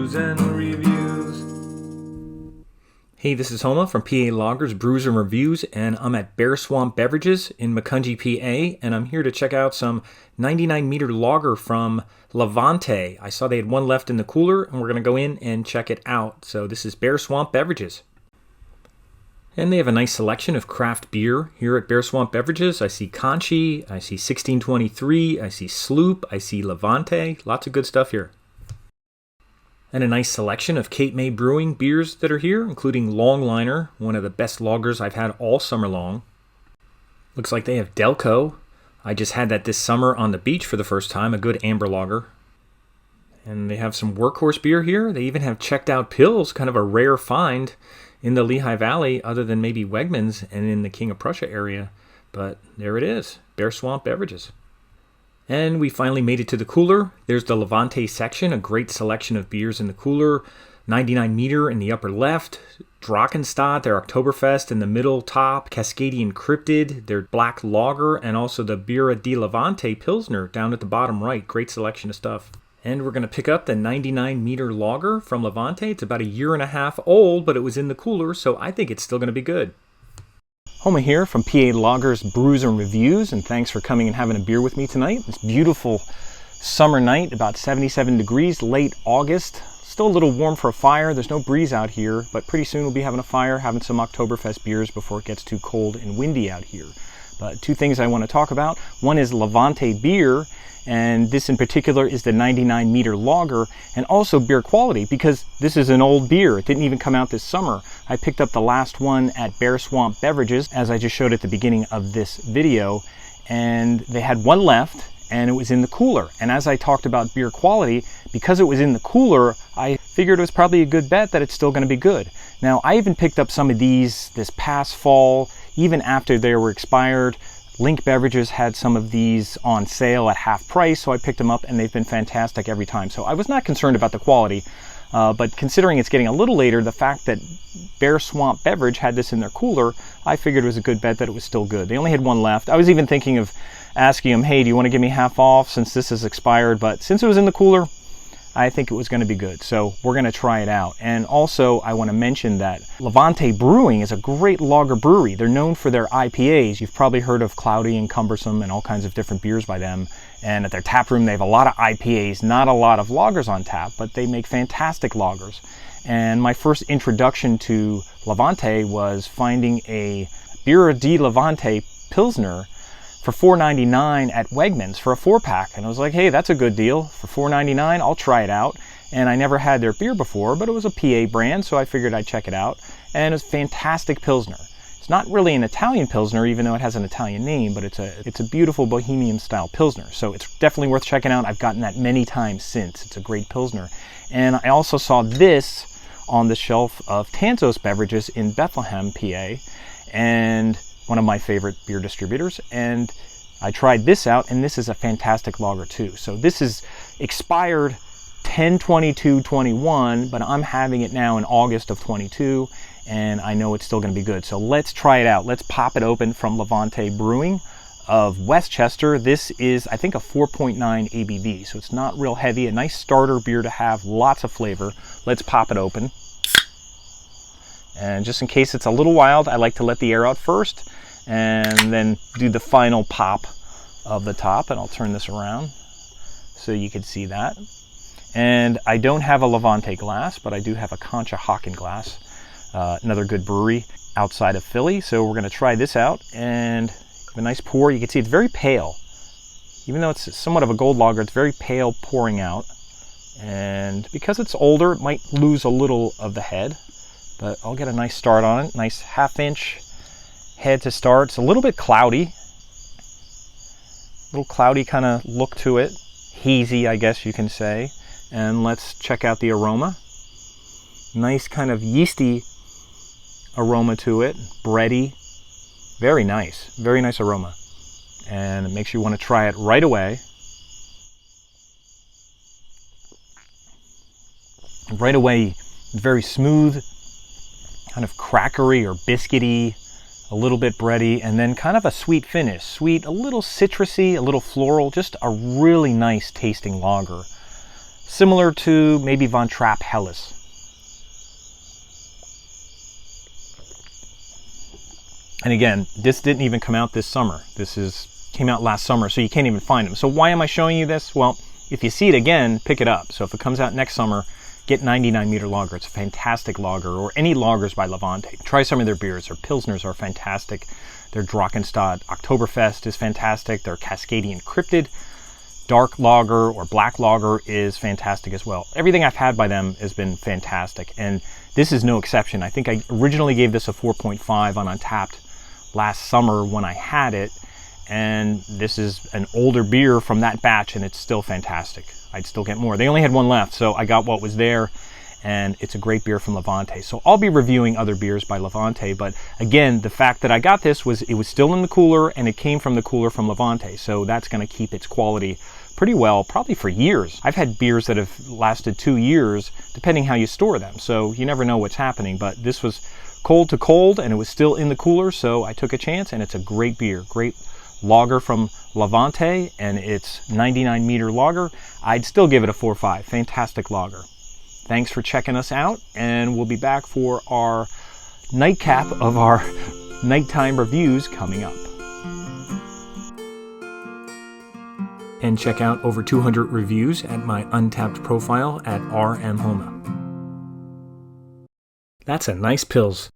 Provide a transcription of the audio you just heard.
brews and reviews. Hey, this is Homa from PA Loggers, Brews and Reviews, and I'm at Bear Swamp Beverages in Macungie, PA, and I'm here to check out some 99 meter lager from Levante. I saw they had one left in the cooler, and we're going to go in and check it out. So this is Bear Swamp Beverages. And they have a nice selection of craft beer here at Bear Swamp Beverages. I see Conchi, I see 1623, I see Sloop, I see Levante. Lots of good stuff here. And a nice selection of Cape May Brewing beers that are here, including Longliner, one of the best lagers I've had all summer long. Looks like they have Delco. I just had that this summer on the beach for the first time, a good amber lager. And they have some workhorse beer here. They even have Checked Out Pills, kind of a rare find in the Lehigh Valley, other than maybe Wegmans and in the King of Prussia area. But there it is, Bear Swamp Beverages. And we finally made it to the cooler. There's the Levante section, a great selection of beers in the cooler. 99 meter in the upper left, Drakenstat, their Oktoberfest in the middle top, Cascadian Cryptid, their black lager, and also the Birra di Levante Pilsner down at the bottom right. Great selection of stuff. And we're going to pick up the 99 meter lager from Levante. It's about a year and a half old, but it was in the cooler, so I think it's still going to be good. Homa here from PA Loggers, Brews and Reviews, and thanks for coming and having a beer with me tonight. This beautiful summer night, about 77 degrees, late August. Still a little warm for a fire. There's no breeze out here, but pretty soon we'll be having a fire, having some Oktoberfest beers before it gets too cold and windy out here. But two things I want to talk about. One is Levante beer, and this in particular is the 99 meter lager, and also beer quality, because this is an old beer. It didn't even come out this summer. I picked up the last one at Bear Swamp Beverages, as I just showed at the beginning of this video, and they had one left, and it was in the cooler. And as I talked about beer quality, because it was in the cooler, I figured it was probably a good bet that it's still going to be good. Now, I even picked up some of these this past fall, even after they were expired. Link Beverages had some of these on sale at half price, so I picked them up, and they've been fantastic every time. So I was not concerned about the quality, but considering it's getting a little later, the fact that Bear Swamp Beverage had this in their cooler, I figured it was a good bet that it was still good. They only had one left. I was even thinking of asking them, hey, do you want to give me half off since this is expired? But since it was in the cooler, I think it was going to be good. So we're going to try it out. And also, I want to mention that Levante Brewing is a great lager brewery. They're known for their IPAs. You've probably heard of Cloudy and Cumbersome and all kinds of different beers by them. And at their tap room, they have a lot of IPAs, not a lot of lagers on tap, but they make fantastic lagers. And my first introduction to Levante was finding a Birra di Levante Pilsner for $4.99 at Wegmans for a 4-pack. And I was like, hey, that's a good deal. For $4.99, I'll try it out. And I never had their beer before, but it was a PA brand, so I figured I'd check it out. And it's a fantastic Pilsner. It's not really an Italian Pilsner, even though it has an Italian name, but it's a beautiful Bohemian-style Pilsner. So it's definitely worth checking out. I've gotten that many times since. It's a great Pilsner. And I also saw this on the shelf of Tanzos Beverages in Bethlehem, PA. And one of my favorite beer distributors, and I tried this out, and this is a fantastic lager too. So this is expired 10/22/21, but I'm having it now in August of 22, and I know it's still going to be good. So let's try it out. Let's pop it open from Levante Brewing of Westchester. This is, I think, a 4.9 ABV, so it's not real heavy. A nice starter beer to have, lots of flavor. Let's pop it open. And just in case it's a little wild, I like to let the air out first and then do the final pop of the top. And I'll turn this around so you can see that. And I don't have a Levante glass, but I do have a Conshohocken glass, another good brewery outside of Philly. So we're going to try this out and have a nice pour. You can see it's very pale. Even though it's somewhat of a gold lager, it's very pale pouring out. And because it's older, it might lose a little of the head. But I'll get a nice start on it. Nice half-inch head to start. It's a little bit cloudy. Little cloudy kind of look to it. Hazy, I guess you can say. And let's check out the aroma. Nice kind of yeasty aroma to it. Bready. Very nice. Very nice aroma. And it makes you want to try it right away. Right away, very smooth, kind of crackery or biscuity, a little bit bready, and then kind of a sweet finish. Sweet, a little citrusy, a little floral, just a really nice tasting lager. similar to maybe Von Trapp Helles. And again, this didn't even come out this summer. Came out last summer, so you can't even find them. So why am I showing you this? Well, if you see it again, pick it up. So if it comes out next summer, get 99 Meter Lager. It's a fantastic lager, or any lagers by Levante. Try some of their beers. Their Pilsners are fantastic. Their Drachenstadt Oktoberfest is fantastic. Their Cascadian Cryptid dark lager or black lager is fantastic as well. Everything I've had by them has been fantastic, and this is no exception. I think I originally gave this a 4.5 on Untapped last summer when I had it, and this is an older beer from that batch, and it's still fantastic. I'd still get more. They only had one left, so I got what was there, and it's a great beer from Levante. So I'll be reviewing other beers by Levante, but again, the fact that I got this was it was still in the cooler, and it came from the cooler from Levante, so that's going to keep its quality pretty well, probably for years. I've had beers that have lasted 2 years, depending how you store them, so you never know what's happening, but this was cold to cold, and it was still in the cooler, so I took a chance, and it's a great beer. Great lager from Levante, and it's 99 Meter Lager. I'd still give it a 4.5. Fantastic lager. Thanks for checking us out, and we'll be back for our nightcap of our nighttime reviews coming up. And check out over 200 reviews at my Untapped profile at RM Homa. That's a nice Pils.